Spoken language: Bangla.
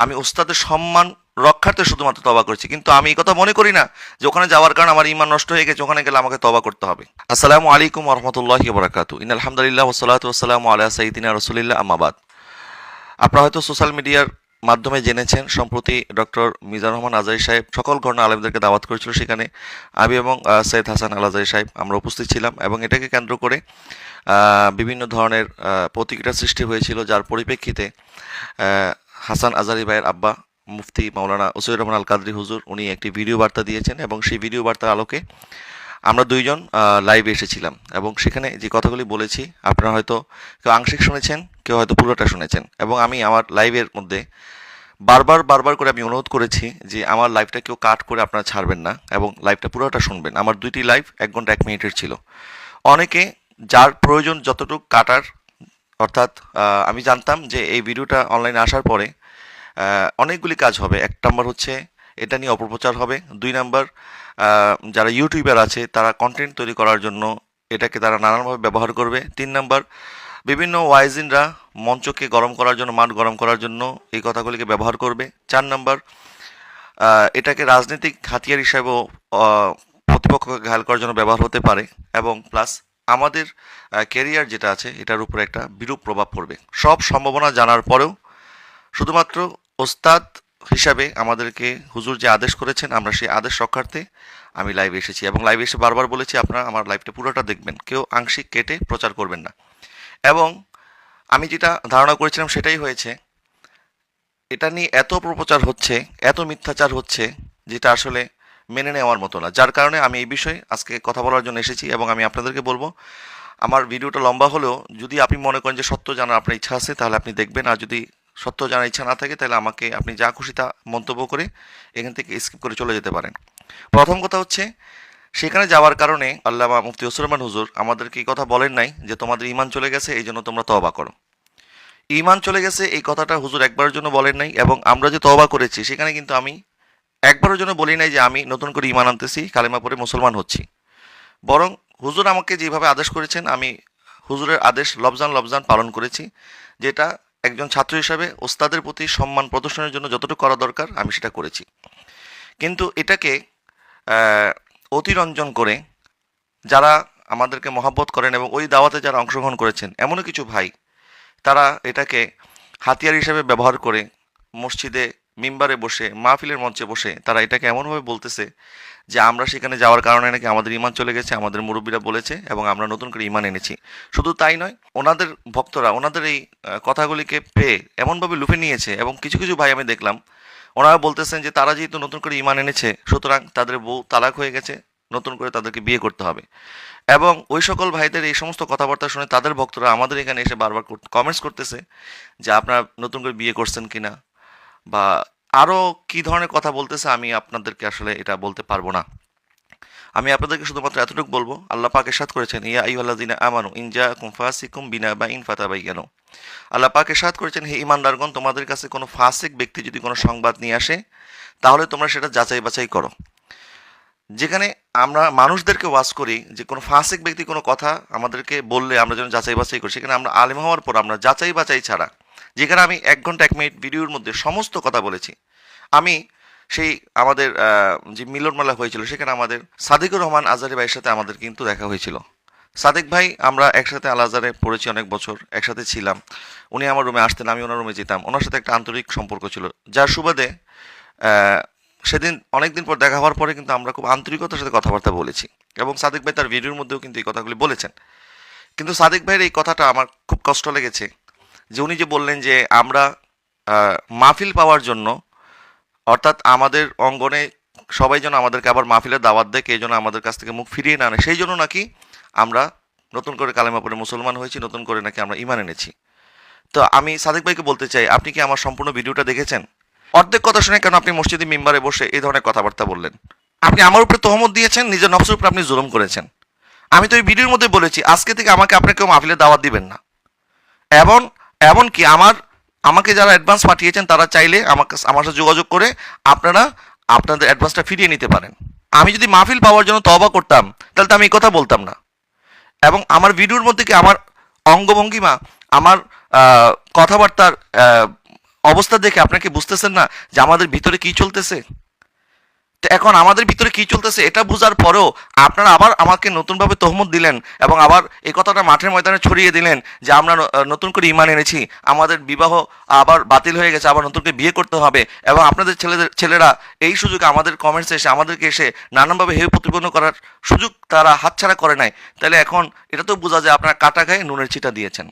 আমি ওস্তাদের সম্মান রক্ষার্থে শুধুমাত্র তওবা করেছি, কিন্তু আমি এই কথা মনে করি না যে ওখানে যাওয়ার কারণে আমার ঈমান নষ্ট হয়ে গেছে, ওখানে গেলে আমাকে তওবা করতে হবে। আসসালামু আলাইকুম ওয়া রাহমাতুল্লাহি ওয়া বারাকাতুহু। ইন্নাল হামদুলিল্লাহ ওয়াস সালাতু ওয়াস সালামু আলা সাইয়্যিদিনা রাসূলিল্লাহ, আম্মা বাদ। আপনারা হয়তো সোশ্যাল মিডিয়ার মাধ্যমে জেনেছেন, সম্প্রতি ডক্টর মিজানুর রহমান আজহারী সাহেব সকল ঘরনা আলেমদেরকে দাওয়াত করেছিল। সেখানে আমি এবং সৈয়দ হাসান আল আজহারী সাহেব আমরা উপস্থিত ছিলাম, এবং এটাকে কেন্দ্র করে বিভিন্ন ধরনের প্রতিক্রিয়া সৃষ্টি হয়েছিল, যার পরিপ্রেক্ষিতে হাসান আজহারী ভাইয়ের আব্বা মুফতি মাওলানা ওসিউর রহমান আল কাদরি হুজুর উনি একটি ভিডিও বার্তা দিয়েছেন, এবং সেই ভিডিও বার্তার আলোকে আমরা দুইজন লাইভে এসেছিলাম, এবং সেখানে যে কথাগুলি বলেছি আপনারা হয়তো কেউ আংশিক শুনেছেন, কেউ হয়তো পুরোটা শুনেছেন। এবং আমি আমার লাইভের মধ্যে বারবার করে আমি অনুরোধ করেছি যে আমার লাইভটা কেউ কাট করে আপনারা ছাড়বেন না, এবং লাইভটা পুরোটা শুনবেন। আমার দুইটি লাইভ 1 ঘন্টা 1 মিনিটের ছিল। অনেকে যার প্রয়োজন যতটুকু কাটার, অর্থাৎ আমি জানতাম যে এই ভিডিওটা অনলাইনে আসার পরে অনেকগুলি কাজ হবে। 1 নম্বর হচ্ছে এটা নিয়ে অপপ্রচার হবে। 2 নম্বর, যারা ইউটিউবার আছে তারা কন্টেন্ট তৈরি করার জন্য এটাকে তারা নানানভাবে ব্যবহার করবে। 3 নম্বর, বিভিন্ন ওয়াইজিনরা মঞ্চকে গরম করার জন্য, মাঠ গরম করার জন্য এই কথাগুলিকে ব্যবহার করবে। 4 নম্বর, এটাকে রাজনৈতিক হাতিয়ার হিসাবেও প্রতিপক্ষকে ঘায়াল করার জন্য ব্যবহার হতে পারে, এবং প্লাস আমাদের ক্যারিয়ার যেটা আছে এটার উপরে একটা বিরূপ প্রভাব পড়বে। সব সম্ভাবনা জানার পরেও শুধুমাত্র ওস্তাদ হিসাবে আমাদেরকে হুজুর যে আদেশ করেছেন, আমরা সেই আদেশ রক্ষার্থে আমি লাইভে এসেছি, এবং লাইভে এসে বারবার বলেছি আপনারা আমার লাইভটা পুরোটা দেখবেন, কেউ আংশিক কেটে প্রচার করবেন না। এবং আমি যেটা ধারণা করেছিলাম সেটাই হয়েছে। এটা নিয়ে এত অপপ্রচার হচ্ছে, এত মিথ্যাচার হচ্ছে, যেটা আসলে মেনে নেওয়ার মতো না। যার কারণে আমি এই বিষয়ে আজকে কথা বলার জন্য এসেছি, এবং আমি আপনাদেরকে বলবো আমার ভিডিওটা লম্বা হলেও যদি আপনি মনে করেন যে সত্য জানার আপনার ইচ্ছা আছে তাহলে আপনি দেখবেন, আর যদি সত্য জানার ইচ্ছা না থাকে তাহলে আমাকে আপনি যা খুশি তা মন্তব্য করে এখান থেকে স্কিপ করে চলে যেতে পারেন। প্রথম কথা হচ্ছে, সেখানে যাওয়ার কারণে আল্লামা মুফতি ওসিউর রহমান হুজুর আমাদেরকে এই কথা বলেন নাই যে তোমাদের ঈমান চলে গেছে এই জন্য তোমরা তওবা করো। ঈমান চলে গেছে এই কথাটা হুজুর একবারের জন্য বলেন নাই, এবং আমরা যে তওবা করেছি সেখানে কিন্তু আমি একবারের জন্য বলি নাই যে আমি নতুন করে ঈমান আনতেছি, কালেমা পড়ে মুসলমান হচ্ছি। বরং হুজুর আমাকে যেভাবে আদেশ করেছেন আমি হুজুরের আদেশ লবজান পালন করেছি, যেটা একজন ছাত্র হিসাবে ওস্তাদের প্রতি সম্মান প্রদর্শনের জন্য যতটুকু করা দরকার আমি সেটা করেছি। কিন্তু এটাকে অতিরঞ্জন করে যারা আমাদেরকে মহাব্বত করেন এবং ওই দাওয়াতে যারা অংশগ্রহণ করেছেন, এমনও কিছু ভাই তারা এটাকে হাতিয়ার হিসেবে ব্যবহার করে মসজিদে মিম্বারে বসে, মাহফিলের মঞ্চে বসে তারা এটাকে এমনভাবে বলতেছে যে আমরা সেখানে যাওয়ার কারণে নাকি আমাদের ঈমান চলে গেছে, আমাদের মুরব্বীরা বলেছে, এবং আমরা নতুন করে ঈমান এনেছি। শুধু তাই নয়, ওনাদের ভক্তরা ওনাদের এই কথাগুলিকে পেয়ে এমনভাবে লুফে নিয়েছে, এবং কিছু কিছু ভাই আমি দেখলাম ওনারা বলতেছেন যে তারা যেহেতু নতুন করে ঈমান এনেছে সুতরাং তাদের বউ তালাক হয়ে গেছে, নতুন করে তাদেরকে বিয়ে করতে হবে। এবং ওই সকল ভাইদের এই সমস্ত কথাবার্তা শুনে তাদের ভক্তরা আমাদের এখানে এসে বারবার কমেন্টস করতেছে যে আপনারা নতুন করে বিয়ে করছেন কিনা, বা আরও কী ধরনের কথা বলতেছে আমি আপনাদেরকে আসলে এটা বলতে পারবো না। আমি আপনাদেরকে শুধুমাত্র এতটুকু বলবো, আল্লাহ পাক ইরশাদ করেছেন ইয়া আইয়ুহাল্লাযিনা আমানু ইন জাআকুম ফাসিকুম বিনাবাইন ফাতাবায়ানু। আল্লাহ পাক ইরশাদ করেছেন হে ঈমানদারগণ, তোমাদের কাছে কোনো ফাসিক ব্যক্তি যদি কোনো সংবাদ নিয়ে আসে তাহলে তোমরা সেটা যাচাই বাছাই করো। যেখানে আমরা মানুষদেরকে ওয়াজ করি যে কোনো ফাসিক ব্যক্তি কোনো কথা আমাদেরকে বললে আমরা যেন যাচাই বাছাই করি, সেখানে আমরা আলেম হওয়ার পর আমরা যাচাই বাছাই ছাড়া, যেখানে আমি 1 ঘন্টা 1 মিনিট ভিডিওর মধ্যে সমস্ত কথা বলেছি। আমি সেই আমাদের যে মিলন মেলা হয়েছিল সেখানে আমাদের সাদিকুর রহমান আজহারী ভাইয়ের সাথে আমাদের কিন্তু দেখা হয়েছিল। সাদিক ভাই আমরা একসাথে আল আজহারে পড়েছি, অনেক বছর একসাথে ছিলাম। উনি আমার রুমে আসতেন, আমি ওনার রুমে যেতাম, ওনার সাথে একটা আন্তরিক সম্পর্ক ছিল, যার সুবাদে সেদিন অনেকদিন পর দেখা হওয়ার পরে কিন্তু আমরা খুব আন্তরিকতার সাথে কথাবার্তা বলেছি, এবং সাদিক ভাই তার ভিডিওর মধ্যেও কিন্তু এই কথাগুলি বলেছেন। কিন্তু সাদিক ভাইয়ের এই কথাটা আমার খুব কষ্ট লেগেছে, যে উনি যে বললেন যে আমরা মাহফিল পাওয়ার জন্য, অর্থাৎ আমাদের অঙ্গনে সবাই যেন আমাদেরকে আবার মাহফিলের দাওয়াত দেয়, এই জন্য আমাদের কাছ থেকে মুখ ফিরিয়ে না আনে, সেই জন্য নাকি আমরা নতুন করে কালেমা পড়ে মুসলমান হয়েছি, নতুন করে নাকি আমরা ঈমান এনেছি। তো আমি সাদিক ভাইকে বলতে চাই, আপনি কি আমার সম্পূর্ণ ভিডিওটা দেখেছেন? অর্ধেক কথা শুনে কেন আপনি মসজিদে মিম্বারে বসে এই ধরনের কথাবার্তা বললেন? আপনি আমার উপরে তহমত দিয়েছেন, নিজের নফসের উপরে আপনি জুলুম করেছেন। আমি তো এই ভিডিওর মধ্যে বলেছি আজকে থেকে আপনার কেউ মাহফিলের দাওয়াত দিবেন না। এমন এমনকি আমাকে যারা অ্যাডভান্স পাঠিয়েছেন তারা চাইলে আমার সাথে যোগাযোগ করে আপনারা আপনাদের অ্যাডভান্সটা ফিরিয়ে নিতে পারেন। আমি যদি মাহফিল পাওয়ার জন্য তওবা করতাম তাহলে তো আমি এই কথা বলতাম না। এবং আমার ভিডিওর মধ্যে কি আমার অঙ্গভঙ্গিমা, আমার কথাবার্তার অবস্থা দেখে আপনারা কি বুঝতেছেন না যে আমাদের ভিতরে কি চলতেছে? তো এখন আমাদের ভিতরে কি চলতেছে এটা বোঝার পরেও আপনারা আবার আমাকে নতুনভাবে তহমত দিলেন এবং আবার এই কথাটা মাঠের ময়দানে ছড়িয়ে দিলেন যে আমরা নতুন করে ঈমান এনেছি, আমাদের বিবাহ আবার বাতিল হয়ে গেছে, আবার নতুন করে বিয়ে করতে হবে, এবং আপনাদের ছেলেরা এই সুযোগে আমাদের কমেন্টসে এসে আমাদেরকে এসে নানানভাবে হেয় প্রতিপন্ন করার সুযোগ তারা হাতছাড়া করে নাই। তাহলে এখন এটা তো বোঝা যায় আপনারা কাটা গায়ে নুনের ছিটা দিয়েছেন।